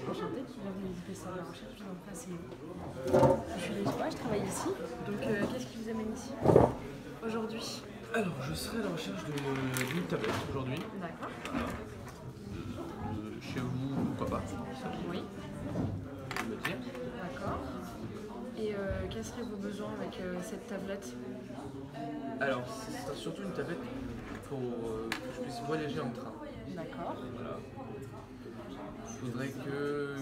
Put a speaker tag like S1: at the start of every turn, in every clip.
S1: Enchantée, bienvenue du PC de la recherche, je m'appelle je suis Laïs, je travaille ici. Donc qu'est-ce qui vous amène ici aujourd'hui?
S2: Alors, je serai à la recherche d'une tablette aujourd'hui.
S1: D'accord.
S2: Chez vous, pourquoi pas?
S1: Oui.
S2: Me dire.
S1: D'accord. Et quels seraient vos besoins avec cette tablette?
S2: Alors, ce sera surtout une tablette pour que je puisse voyager en train.
S1: D'accord.
S2: Voilà. Je voudrais que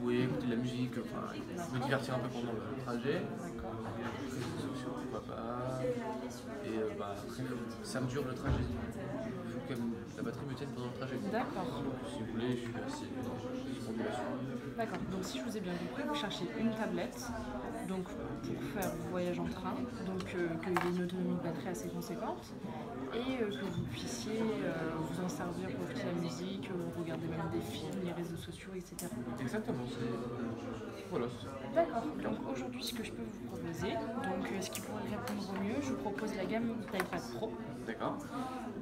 S2: jouer, écouter de la musique, enfin, me divertir un peu pendant le trajet.
S1: D'accord.
S2: Réseaux sociaux, pourquoi pas. Et après, ça me dure le trajet. Il faut que la batterie me tienne pendant le trajet.
S1: D'accord.
S2: Si vous voulez, je suis assez disponible là-dessus.
S1: D'accord. Donc si je vous ai bien compris, vous cherchez une tablette donc, pour faire voyage en train, donc qu'il y ait une autonomie de batterie assez conséquente et que vous puissiez vous en servir pour écouter la musique, regarder même des films, les réseaux sociaux, etc.
S2: Exactement, voilà.
S1: D'accord, donc aujourd'hui ce que je peux vous proposer, donc ce qui pourrait répondre au mieux, je vous propose la gamme d'iPad Pro.
S2: D'accord.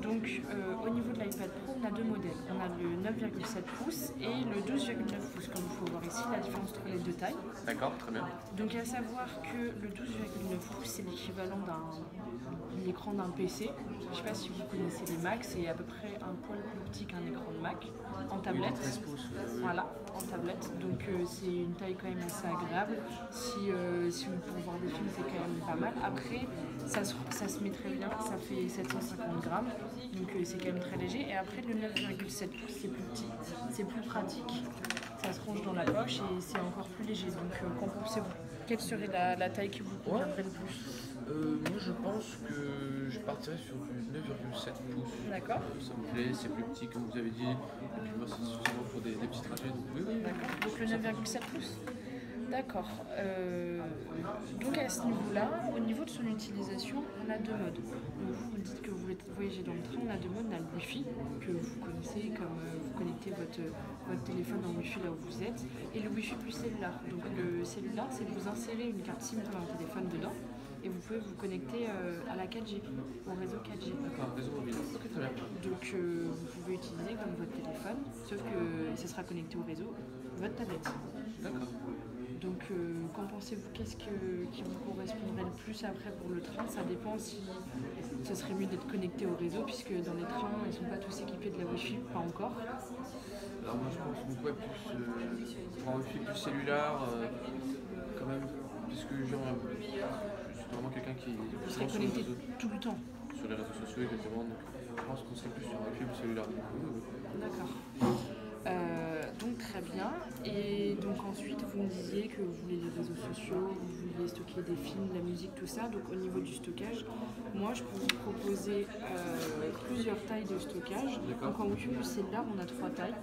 S1: Donc au niveau de l'iPad Pro, on a deux modèles. On a le 9,7 pouces et le 12,9 pouces, comme vous pouvez voir ici, la différence entre les deux tailles.
S2: D'accord, très bien.
S1: Donc à savoir que le 12,9 pouces, c'est l'équivalent d'un écran d'un PC. Je ne sais pas si vous connaissez les Mac, c'est à peu près un poil plus petit qu'un écran de Mac en tablette.
S2: 13 pouces.
S1: Voilà, en tablette. Donc c'est une taille quand même assez agréable. Si vous pouvez voir des films, c'est quand même pas mal. Après, ça se met très bien, ça fait 750 grammes, donc c'est quand même très léger. Et après, le 9,7 pouces, c'est plus petit, c'est plus pratique. Ça se range dans la poche et c'est encore plus léger. Donc qu'en pensez-vous? Quelle serait la taille qui vous conviendrait le plus?
S2: Moi je pense que je partirais sur du 9,7 pouces.
S1: D'accord.
S2: Ça me plaît, c'est plus petit comme vous avez dit. Et puis moi c'est suffisamment pour des petits trajets. Donc oui.
S1: D'accord. Donc le 9,7 pouces. D'accord. Donc à ce niveau-là, au niveau de son utilisation, on a deux modes. Donc vous dites que vous voulez voyager dans le train, on a deux modes. On a le Wi-Fi, que vous connaissez comme vous connectez votre téléphone en Wi-Fi là où vous êtes, et le Wi-Fi plus cellulaire. Donc le cellulaire, c'est de vous insérer une carte SIM pour un téléphone dedans, et vous pouvez vous connecter à la 4G, au réseau 4G.
S2: D'accord, réseau mobile. Ok, très bien.
S1: Donc vous pouvez utiliser comme votre téléphone, sauf que ce sera connecté au réseau, votre tablette.
S2: D'accord.
S1: Donc, qu'en pensez-vous? Qu'est-ce qui vous correspondrait le plus après pour le train? Ça dépend si ce serait mieux d'être connecté au réseau, puisque dans les trains, ils ne sont pas tous équipés de la Wi-Fi, pas encore.
S2: Alors moi je pense beaucoup plus pour un Wi-Fi plus cellulaire, quand même, puisque je suis vraiment quelqu'un qui
S1: Vous serez connecté tout le temps.
S2: Sur les réseaux sociaux exactement, donc je pense qu'on serait plus sur un Wi-Fi plus cellulaire.
S1: D'accord. Donc très bien. Et donc ensuite, vous me disiez que vous voulez les réseaux sociaux, vous vouliez stocker des films, de la musique, tout ça. Donc au niveau du stockage, moi je peux vous proposer plusieurs tailles de stockage. Donc en Wi-Fi plus cellulaire, on a trois tailles.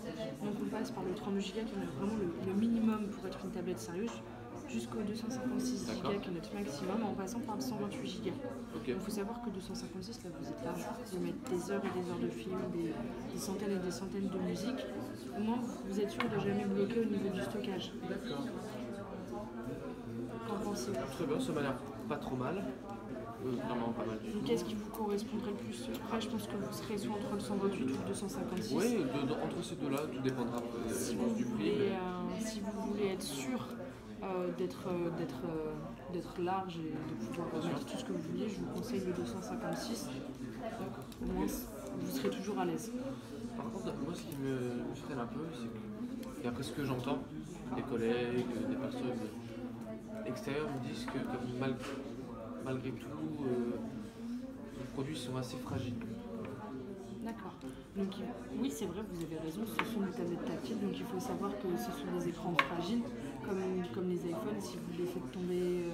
S1: Donc on passe par le 32 Go qui est vraiment le minimum pour être une tablette sérieuse, jusqu'au 256 Go qui est notre maximum, en passant par le 128 Go. Il faut savoir que 256, là vous êtes large, vous pouvez mettre des heures et des heures de film, des centaines et des centaines de musiques. Au moins vous êtes sûr de jamais bloquer au niveau du stockage.
S2: D'accord.
S1: Qu'en pensez-vous?
S2: Très bien, ça m'a l'air pas trop mal. Vraiment pas mal du tout.
S1: Qu'est-ce qui vous correspondrait le plus? Après, je pense que vous serez soit entre le 128 ou le 256.
S2: Oui, entre ces deux-là, tout dépendra
S1: si
S2: du prix.
S1: Si vous voulez être sûr d'être large et de pouvoir mettre tout ce que vous voulez, je vous conseille le 256. Au moins, vous serez toujours à l'aise.
S2: Par contre, moi, ce qui me freine un peu, c'est que, d'après ce que j'entends, des collègues, des personnes extérieures me disent que malgré tout, les produits sont assez fragiles.
S1: D'accord. Donc oui, c'est vrai, vous avez raison, ce sont des tablettes tactiles, donc il faut savoir que ce sont des écrans fragiles, comme les iPhones, si vous les faites tomber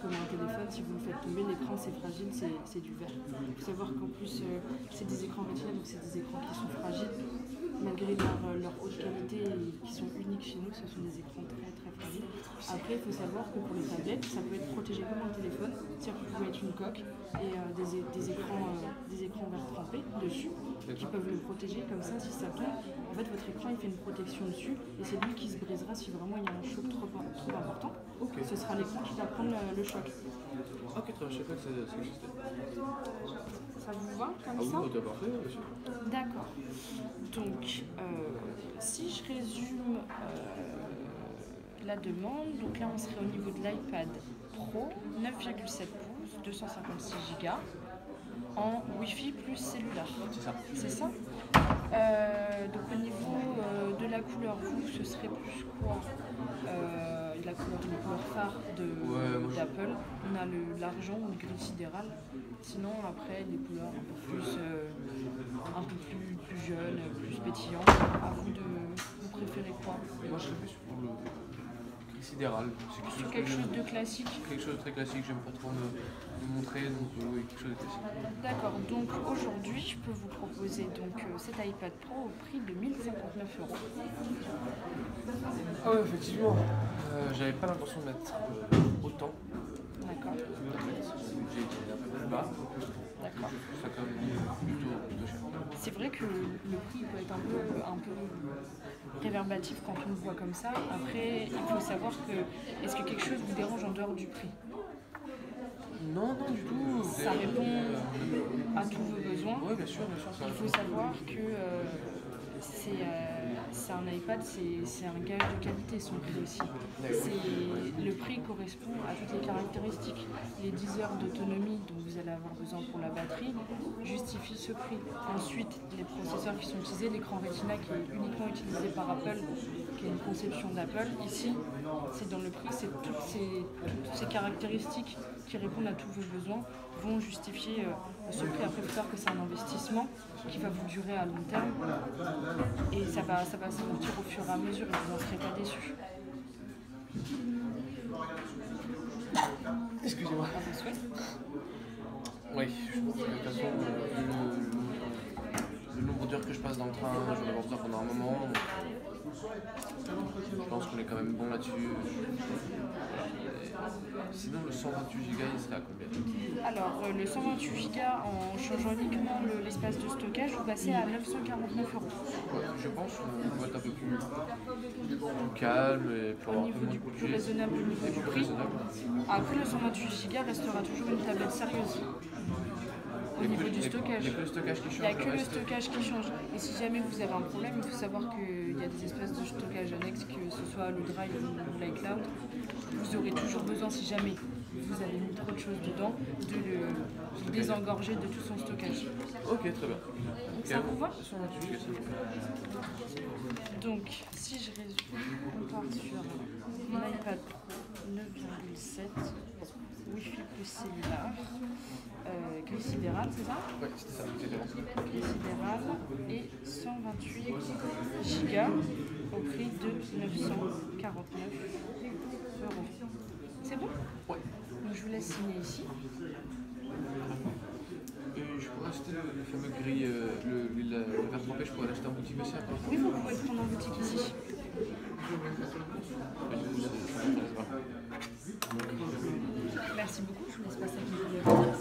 S1: comme un téléphone, si vous le faites tomber, l'écran c'est fragile, c'est du verre. Il faut savoir qu'en plus, c'est des écrans Retina, donc c'est des écrans qui sont fragiles, malgré leur haute qualité et qui sont uniques chez nous, ce sont des écrans très très fragiles. Après, il faut savoir que pour les tablettes, ça peut être protégé comme un téléphone, c'est-à-dire que vous pouvez mettre une coque et des écrans verre trempés dessus, qui peuvent le protéger comme ça. Si ça tombe, en fait votre écran il fait une protection dessus et c'est lui qui se brisera si vraiment il y a un choc trop important. Ce sera l'écran qui va prendre le choc.
S2: Ok, très bien, je sais pas que ça existait.
S1: Ça vous va comme ça?
S2: Oui, parfait, bien sûr.
S1: D'accord. Donc, si je résume la demande, donc là on serait au niveau de l'iPad Pro, 9,7 pouces, 256 Go, en Wi-Fi plus cellulaire.
S2: C'est ça.
S1: C'est ça. Donc au niveau de la couleur, vous, ce serait plus quoi la couleur, les couleurs phares d'Apple. On a l'argent ou le gris sidéral. Sinon, après, les couleurs un peu plus jeunes, plus pétillantes. À vous de vous préférez quoi?
S2: Moi, je serais plus pour le gris sidéral.
S1: Sur quelque chose de classique.
S2: Quelque chose de très classique, j'aime pas trop me montrer, donc oui, quelque chose de classique.
S1: D'accord, donc aujourd'hui, je peux vous proposer cet iPad Pro au prix de 1 059 €.
S2: Ah ouais, effectivement, j'avais pas l'intention de mettre autant.
S1: D'accord.
S2: J'ai été un peu plus bas.
S1: D'accord.
S2: Ça quand même plutôt cher.
S1: C'est vrai que le prix peut être un peu réverbatif quand on le voit comme ça. Après, il faut savoir que est-ce que quelque chose vous dérange en dehors du prix?
S2: Non, du tout.
S1: Ça répond à tous vos besoins.
S2: Oui, bien sûr.
S1: Il faut savoir que c'est un iPad, c'est un gage de qualité, son prix aussi. Le prix correspond à toutes les caractéristiques. Les 10 heures d'autonomie dont vous allez avoir besoin pour la batterie justifient ce prix. Ensuite, les processeurs qui sont utilisés, l'écran Retina qui est uniquement utilisé par Apple, qui est une conception d'Apple. Ici, c'est dans le prix, c'est toutes ces caractéristiques qui répondent à tous vos besoins vont justifier ce prix. Après, il faut savoir que c'est un investissement qui va vous durer à long terme et ça va s'amortir au fur et à mesure et vous n'en serez pas déçus.
S2: Excusez-moi.
S1: À vos souhaits.
S2: Oui, je pense que de toute façon, le nombre d'heures que je passe dans le train, je vais avoir besoin pendant un moment. Je pense qu'on est quand même bon là-dessus. Sinon, le 128 Go, il serait à combien?
S1: Alors, le 128 Go, en changeant uniquement l'espace de stockage, vous passez à 949 €.
S2: Ouais, je pense qu'on doit être un peu plus calme et pour avoir un peu moins de
S1: Plus
S2: budget.
S1: raisonnable au niveau du prix. Après, le 128 Go restera toujours une tablette sérieuse. Au niveau du stockage.
S2: Il n'y a que le stockage qui change.
S1: Il n'y a que le stockage qui change. Et si jamais vous avez un problème, il faut savoir qu'il y a des espaces de stockage annexes, que ce soit le Drive ou l'iCloud. Vous aurez toujours besoin, si jamais vous avez mis trop de choses dedans, de le désengorger de tout son stockage.
S2: Ok, très bien.
S1: Ça vous va?
S2: 128 Go, ça me
S1: Donc, si je résume, on part sur l'iPad Pro 9,7, Wi-Fi plus cellulaire, gris sidéral, c'est ça?
S2: Ouais, c'était ça, exactement.
S1: Gris sidéral et 128 Go au prix de 949 €. C'est bon?
S2: Ouais.
S1: Donc je vous laisse signer ici.
S2: Et je pourrais acheter le fameux gris, le verre trempé, je pourrais l'acheter en boutique aussi après.
S1: Oui, vous pouvez le prendre en boutique ici. Merci beaucoup, je vous laisse passer avec mes collègues.